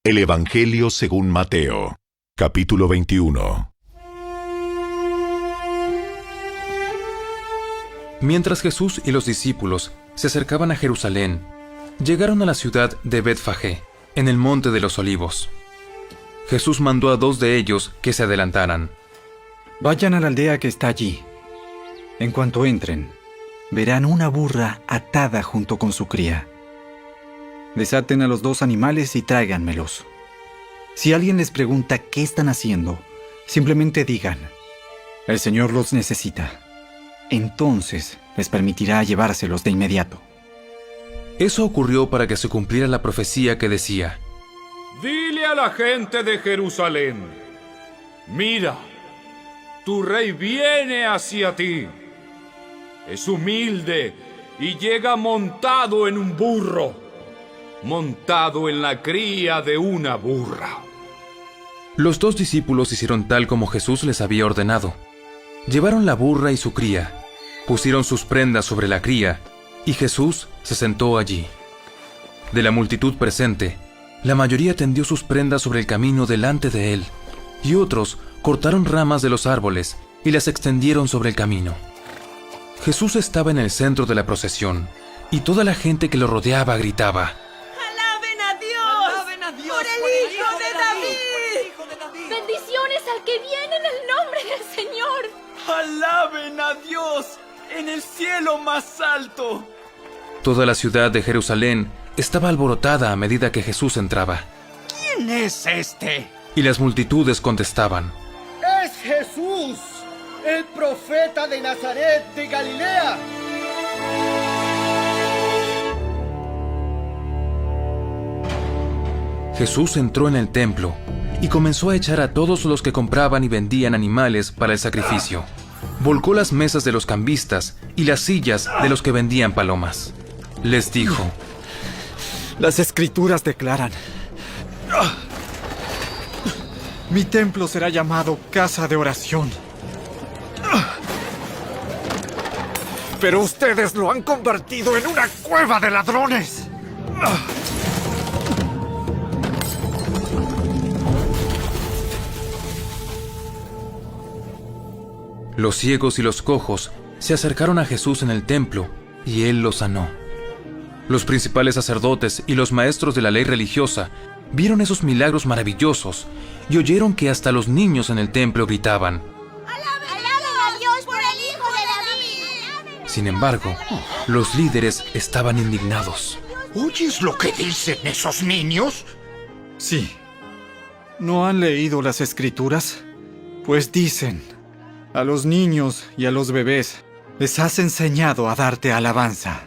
El Evangelio según Mateo, capítulo 21. Mientras Jesús y los discípulos se acercaban a Jerusalén, llegaron a la ciudad de Betfagé, en el Monte de los Olivos. Jesús mandó a 2 de ellos que se adelantaran. Vayan a la aldea que está allí. En cuanto entren, verán una burra atada junto con su cría. Desaten a los 2 animales y tráiganmelos. Si alguien les pregunta qué están haciendo, simplemente digan: el Señor los necesita. Entonces les permitirá llevárselos de inmediato. Eso ocurrió para que se cumpliera la profecía que decía: Dile a la gente de Jerusalén: mira, tu rey viene hacia ti. Es humilde y llega montado en un burro, montado en la cría de una burra. Los 2 discípulos hicieron tal como Jesús les había ordenado. Llevaron la burra y su cría, pusieron sus prendas sobre la cría, y Jesús se sentó allí. De la multitud presente, la mayoría tendió sus prendas sobre el camino delante de él, y otros cortaron ramas de los árboles y las extendieron sobre el camino. Jesús estaba en el centro de la procesión, y toda la gente que lo rodeaba gritaba: ¡Alaben a Dios! ¡Alaben a Dios! ¡Por el Hijo de David! ¡Bendiciones al que viene en el nombre del Señor! ¡Alaben a Dios en el cielo más alto! Toda la ciudad de Jerusalén estaba alborotada a medida que Jesús entraba. ¿Quién es este? Y las multitudes contestaban: ¡Es Jesús, el profeta de Nazaret de Galilea! Jesús entró en el templo y comenzó a echar a todos los que compraban y vendían animales para el sacrificio. Volcó las mesas de los cambistas y las sillas de los que vendían palomas. Les dijo: Las Escrituras declaran: mi templo será llamado casa de oración. Pero ustedes lo han convertido en una cueva de ladrones. Los ciegos y los cojos se acercaron a Jesús en el templo y él los sanó. Los principales sacerdotes y los maestros de la ley religiosa vieron esos milagros maravillosos y oyeron que hasta los niños en el templo gritaban: ¡Alaben a Dios por el Hijo de David! Sin embargo, los líderes estaban indignados. ¿Oyes lo que dicen esos niños? Sí. ¿No han leído las Escrituras? Pues dicen: a los niños y a los bebés les has enseñado a darte alabanza.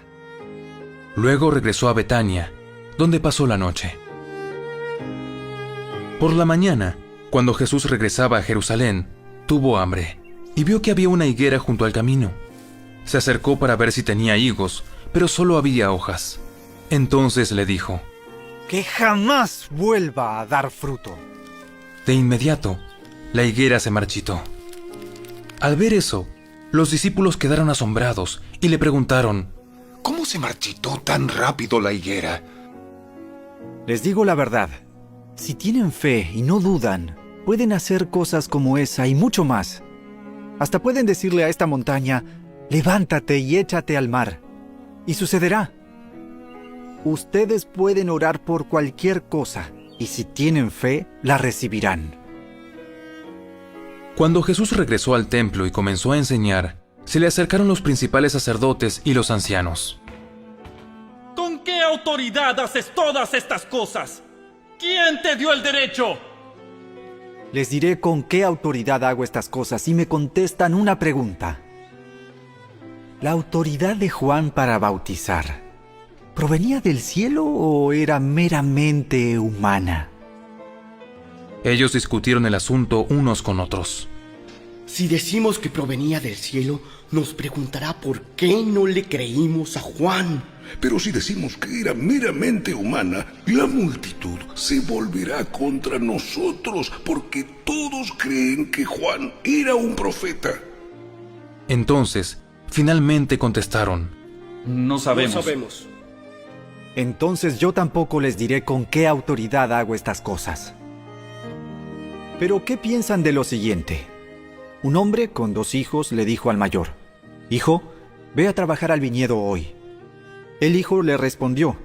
Luego regresó a Betania, donde pasó la noche. Por la mañana, cuando Jesús regresaba a Jerusalén, tuvo hambre y vio que había una higuera junto al camino. Se acercó para ver si tenía higos, pero solo había hojas. Entonces le dijo: Que jamás vuelva a dar fruto. De inmediato, la higuera se marchitó. Al ver eso, los discípulos quedaron asombrados y le preguntaron: ¿Cómo se marchitó tan rápido la higuera? Les digo la verdad. Si tienen fe y no dudan, pueden hacer cosas como esa y mucho más. Hasta pueden decirle a esta montaña: levántate y échate al mar, y sucederá. Ustedes pueden orar por cualquier cosa, y si tienen fe, la recibirán. Cuando Jesús regresó al templo y comenzó a enseñar, se le acercaron los principales sacerdotes y los ancianos. ¿Con qué autoridad haces todas estas cosas? ¿Quién te dio el derecho? Les diré con qué autoridad hago estas cosas si me contestan una pregunta. ¿La autoridad de Juan para bautizar provenía del cielo o era meramente humana? Ellos discutieron el asunto unos con otros. Si decimos que provenía del cielo, nos preguntará por qué no le creímos a Juan. Pero si decimos que era meramente humana, la multitud se volverá contra nosotros, porque todos creen que Juan era un profeta. Entonces, finalmente contestaron: No sabemos. entonces yo tampoco les diré con qué autoridad hago estas cosas. Pero ¿qué piensan de lo siguiente? Un hombre con 2 hijos le dijo al mayor: «Hijo, ve a trabajar al viñedo hoy». El hijo le respondió: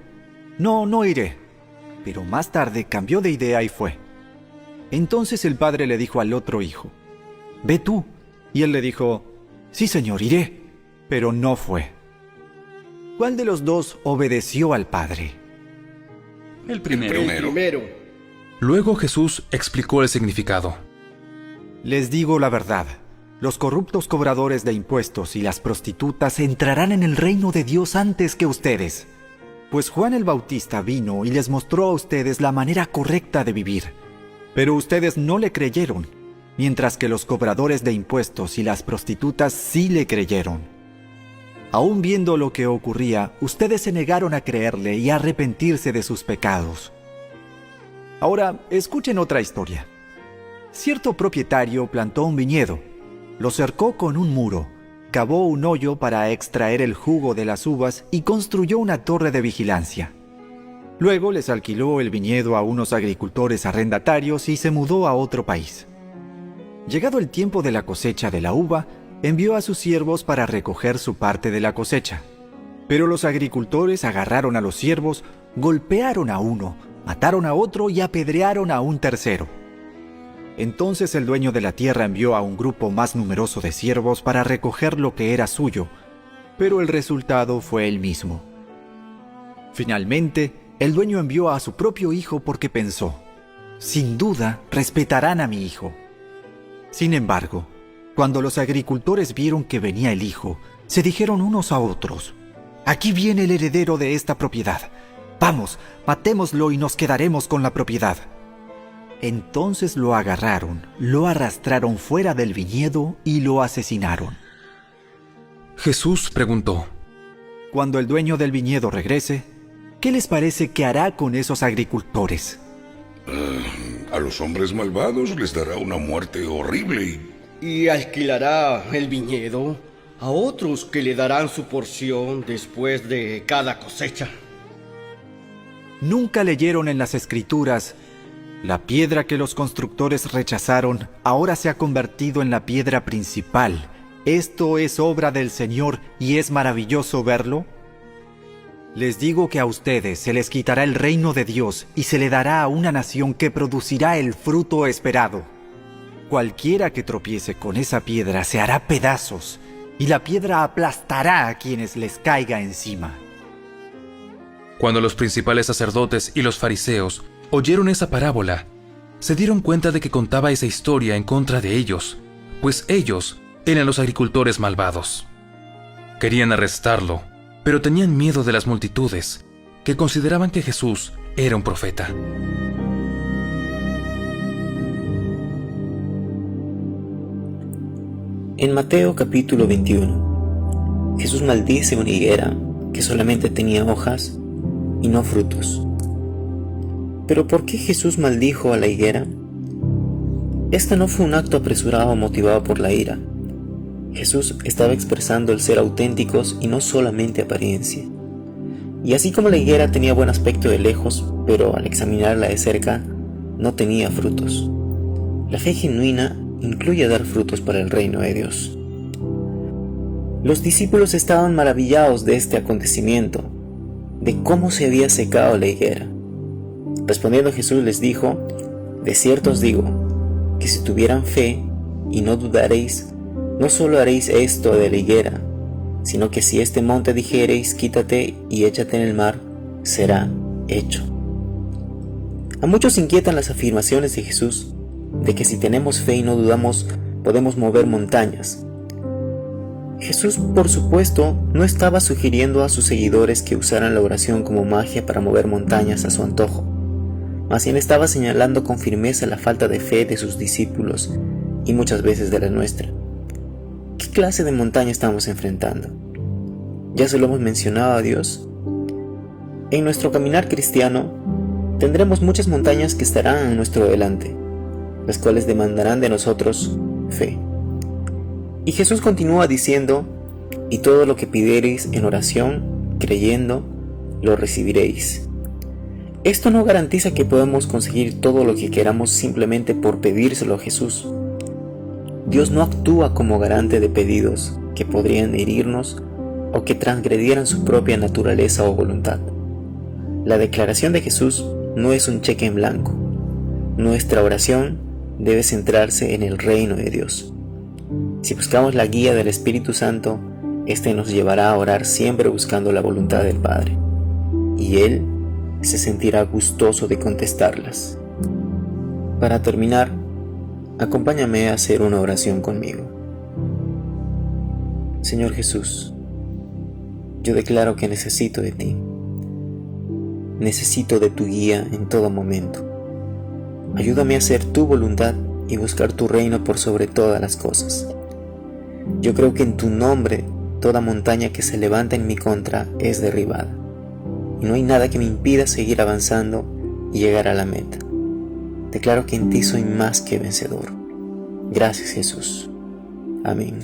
No iré». Pero más tarde cambió de idea y fue. Entonces el padre le dijo al otro hijo: «Ve tú». Y él le dijo: «Sí, señor, iré». Pero no fue. ¿Cuál de los 2 obedeció al padre? El primero. El primero. Luego Jesús explicó el significado. Les digo la verdad, los corruptos cobradores de impuestos y las prostitutas entrarán en el reino de Dios antes que ustedes. Pues Juan el Bautista vino y les mostró a ustedes la manera correcta de vivir. Pero ustedes no le creyeron, mientras que los cobradores de impuestos y las prostitutas sí le creyeron. Aún viendo lo que ocurría, ustedes se negaron a creerle y a arrepentirse de sus pecados. Ahora, escuchen otra historia. Cierto propietario plantó un viñedo, lo cercó con un muro, cavó un hoyo para extraer el jugo de las uvas y construyó una torre de vigilancia. Luego les alquiló el viñedo a unos agricultores arrendatarios y se mudó a otro país. Llegado el tiempo de la cosecha de la uva, envió a sus siervos para recoger su parte de la cosecha. Pero los agricultores agarraron a los siervos, golpearon a uno, mataron a otro y apedrearon a un tercero. Entonces el dueño de la tierra envió a un grupo más numeroso de siervos para recoger lo que era suyo, pero el resultado fue el mismo. Finalmente, el dueño envió a su propio hijo porque pensó: «Sin duda, respetarán a mi hijo». Sin embargo, cuando los agricultores vieron que venía el hijo, se dijeron unos a otros: «Aquí viene el heredero de esta propiedad. Vamos, matémoslo y nos quedaremos con la propiedad». Entonces lo agarraron, lo arrastraron fuera del viñedo y lo asesinaron. Jesús preguntó: Cuando el dueño del viñedo regrese, ¿qué les parece que hará con esos agricultores? A los hombres malvados les dará una muerte horrible Y alquilará el viñedo a otros que le darán su porción después de cada cosecha. ¿Nunca leyeron en las Escrituras: la piedra que los constructores rechazaron ahora se ha convertido en la piedra principal? Esto es obra del Señor y es maravilloso verlo. Les digo que a ustedes se les quitará el reino de Dios y se le dará a una nación que producirá el fruto esperado. Cualquiera que tropiece con esa piedra se hará pedazos, y la piedra aplastará a quienes les caiga encima. Cuando los principales sacerdotes y los fariseos oyeron esa parábola, se dieron cuenta de que contaba esa historia en contra de ellos, pues ellos eran los agricultores malvados. Querían arrestarlo, pero tenían miedo de las multitudes, que consideraban que Jesús era un profeta. En Mateo capítulo 21, Jesús maldice una higuera que solamente tenía hojas y no frutos. ¿Pero por qué Jesús maldijo a la higuera? Este no fue un acto apresurado motivado por la ira. Jesús estaba expresando el ser auténticos y no solamente apariencia. Y así como la higuera tenía buen aspecto de lejos, pero al examinarla de cerca, no tenía frutos. La fe genuina incluye dar frutos para el reino de Dios. Los discípulos estaban maravillados de este acontecimiento, de cómo se había secado la higuera. Respondiendo Jesús les dijo: de cierto os digo, que si tuvieran fe y no dudaréis, no solo haréis esto de la higuera, sino que si este monte dijereis: quítate y échate en el mar, será hecho. A muchos inquietan las afirmaciones de Jesús de que si tenemos fe y no dudamos, podemos mover montañas. Jesús, por supuesto, no estaba sugiriendo a sus seguidores que usaran la oración como magia para mover montañas a su antojo. Más bien estaba señalando con firmeza la falta de fe de sus discípulos y muchas veces de la nuestra. ¿Qué clase de montaña estamos enfrentando? ¿Ya se lo hemos mencionado a Dios? En nuestro caminar cristiano, tendremos muchas montañas que estarán a nuestro delante, las cuales demandarán de nosotros fe. Y Jesús continúa diciendo: y todo lo que pidiereis en oración, creyendo, lo recibiréis. Esto no garantiza que podamos conseguir todo lo que queramos simplemente por pedírselo a Jesús. Dios no actúa como garante de pedidos que podrían herirnos o que transgredieran su propia naturaleza o voluntad. La declaración de Jesús no es un cheque en blanco. Nuestra oración debe centrarse en el reino de Dios. Si buscamos la guía del Espíritu Santo, este nos llevará a orar siempre buscando la voluntad del Padre, y Él se sentirá gustoso de contestarlas. Para terminar, acompáñame a hacer una oración conmigo. Señor Jesús, yo declaro que necesito de ti. Necesito de tu guía en todo momento. Ayúdame a hacer tu voluntad y buscar tu reino por sobre todas las cosas. Yo creo que en tu nombre toda montaña que se levanta en mi contra es derribada, y no hay nada que me impida seguir avanzando y llegar a la meta. Declaro que en ti soy más que vencedor. Gracias, Jesús. Amén.